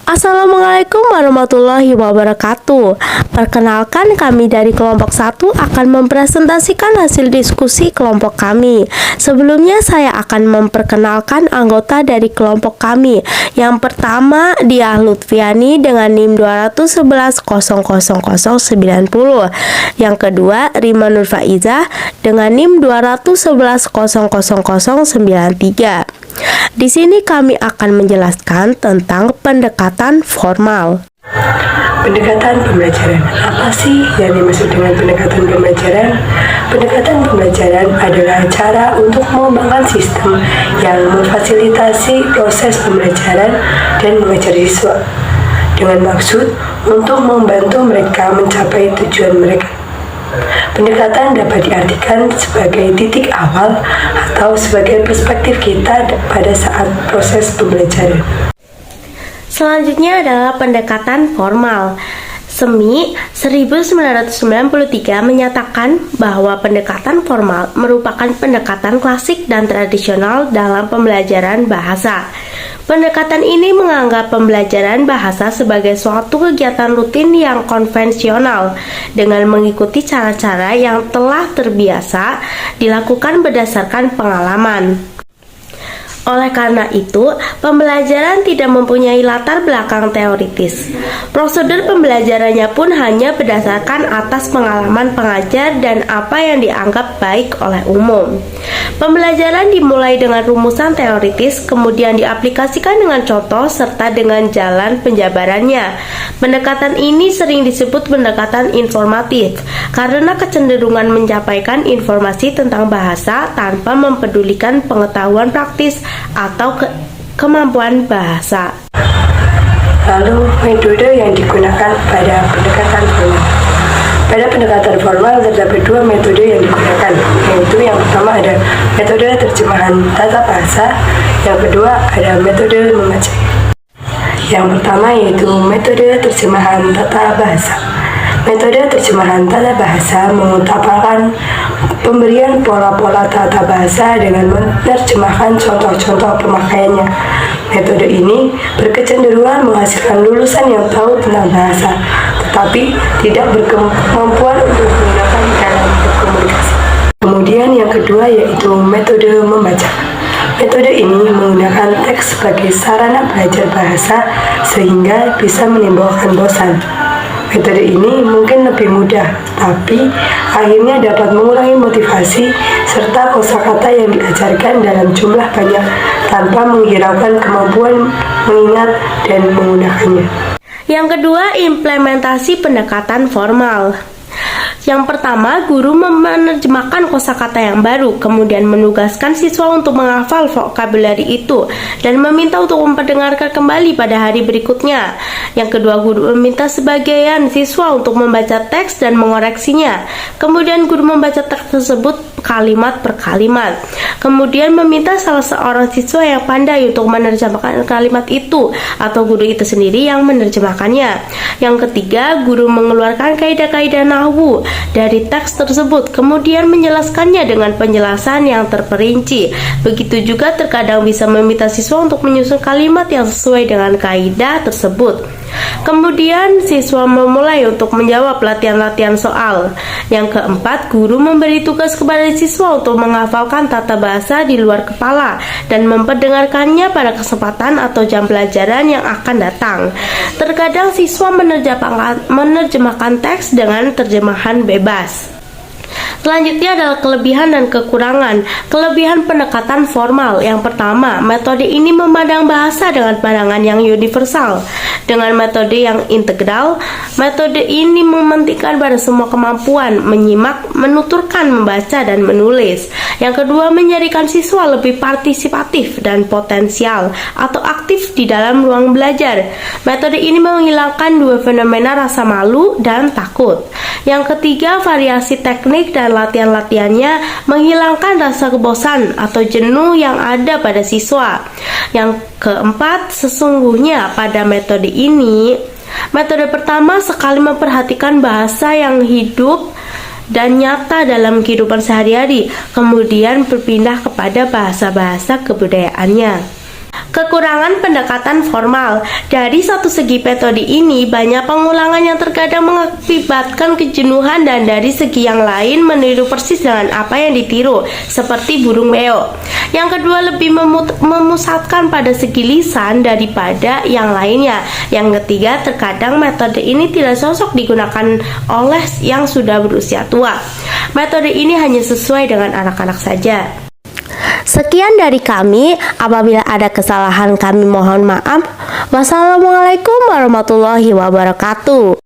Assalamualaikum warahmatullahi wabarakatuh. Perkenalkan, kami dari kelompok 1 akan mempresentasikan hasil diskusi kelompok kami. Sebelumnya saya akan memperkenalkan anggota dari kelompok kami. Yang pertama, Diah Lutfiani dengan NIM 2110090. Yang kedua, Rima Nurfaizah dengan NIM 2110093. Di sini kami akan menjelaskan tentang pendekatan formal. Pendekatan pembelajaran. Apa sih yang dimaksud dengan pendekatan pembelajaran? Pendekatan pembelajaran adalah cara untuk mengembangkan sistem yang memfasilitasi proses pembelajaran dan mengajar siswa dengan maksud untuk membantu mereka mencapai tujuan mereka. Pendekatan dapat diartikan sebagai titik awal atau sebagai perspektif kita pada saat proses pembelajaran. Selanjutnya adalah pendekatan formal. SEMI 1993 menyatakan bahwa pendekatan formal merupakan pendekatan klasik dan tradisional dalam pembelajaran bahasa. Pendekatan ini menganggap pembelajaran bahasa sebagai suatu kegiatan rutin yang konvensional dengan mengikuti cara-cara yang telah terbiasa dilakukan berdasarkan pengalaman. Oleh karena itu, pembelajaran tidak mempunyai latar belakang teoritis. Prosedur pembelajarannya pun hanya berdasarkan atas pengalaman pengajar dan apa yang dianggap baik oleh umum. Pembelajaran dimulai dengan rumusan teoritis, kemudian diaplikasikan dengan contoh serta dengan jalan penjabarannya. Pendekatan ini sering disebut pendekatan informatif karena kecenderungan menyampaikan informasi tentang bahasa tanpa mempedulikan pengetahuan praktis atau kemampuan bahasa. Lalu, metode yang digunakan pada pendekatan formal. Pada pendekatan formal terdapat dua metode yang digunakan, yaitu yang pertama ada metode terjemahan tata bahasa, yang kedua ada metode membaca. Yang pertama yaitu metode terjemahan tata bahasa. Metode terjemahan tata bahasa mengutamakan pemberian pola-pola tata bahasa dengan menerjemahkan contoh-contoh pemakaiannya. Metode ini berkecenderungan menghasilkan lulusan yang tahu tentang bahasa, tetapi tidak berkemampuan untuk menggunakan dalam berkomunikasi. Kemudian yang kedua yaitu metode membaca. Metode ini menggunakan teks sebagai sarana belajar bahasa sehingga bisa menimbulkan bosan. Metode ini mungkin lebih mudah, tapi akhirnya dapat mengurangi motivasi serta kosakata yang diajarkan dalam jumlah banyak tanpa menghiraukan kemampuan mengingat dan menggunakannya. Yang kedua, implementasi pendekatan formal. Yang pertama, guru menerjemahkan kosakata yang baru, kemudian menugaskan siswa untuk menghafal vokabulari itu dan meminta untuk memperdengarkan kembali pada hari berikutnya. Yang kedua, guru meminta sebagian siswa untuk membaca teks dan mengoreksinya. Kemudian guru membaca teks tersebut kalimat per kalimat. Kemudian meminta salah seorang siswa yang pandai untuk menerjemahkan kalimat itu atau guru itu sendiri yang menerjemahkannya. Yang ketiga, guru mengeluarkan kaidah-kaidah nahwu dari teks tersebut, kemudian menjelaskannya dengan penjelasan yang terperinci. Begitu juga terkadang bisa meminta siswa untuk menyusun kalimat yang sesuai dengan kaidah tersebut. Kemudian siswa memulai untuk menjawab latihan-latihan soal. Yang keempat, guru memberi tugas kepada siswa untuk menghafalkan tata bahasa di luar kepala dan memperdengarkannya pada kesempatan atau jam pelajaran yang akan datang. Terkadang siswa menerjemahkan teks dengan terjemahan bebas. Selanjutnya adalah kelebihan dan kekurangan. Kelebihan pendekatan formal. Yang pertama, metode ini memandang bahasa dengan pandangan yang universal. Dengan metode yang integral, metode ini mementingkan pada semua kemampuan menyimak, menuturkan, membaca, dan menulis. Yang kedua, menjadikan siswa lebih partisipatif dan potensial atau aktif di dalam ruang belajar. Metode ini menghilangkan dua fenomena rasa malu dan takut. Yang ketiga, variasi teknik dan latihan-latihannya menghilangkan rasa kebosan atau jenuh yang ada pada siswa. Yang keempat, sesungguhnya pada metode ini, metode pertama sekali memperhatikan bahasa yang hidup dan nyata dalam kehidupan sehari-hari, kemudian berpindah kepada bahasa-bahasa kebudayaannya. Kekurangan pendekatan formal. Dari satu segi metode ini banyak pengulangan yang terkadang mengakibatkan kejenuhan, dan dari segi yang lain meniru persis dengan apa yang ditiru, seperti burung beo. Yang kedua lebih memusatkan pada segi lisan daripada yang lainnya. Yang ketiga, terkadang metode ini tidak cocok digunakan oleh yang sudah berusia tua. Metode ini hanya sesuai dengan anak-anak saja. Sekian dari kami. Apabila ada kesalahan kami mohon maaf. Wassalamualaikum warahmatullahi wabarakatuh.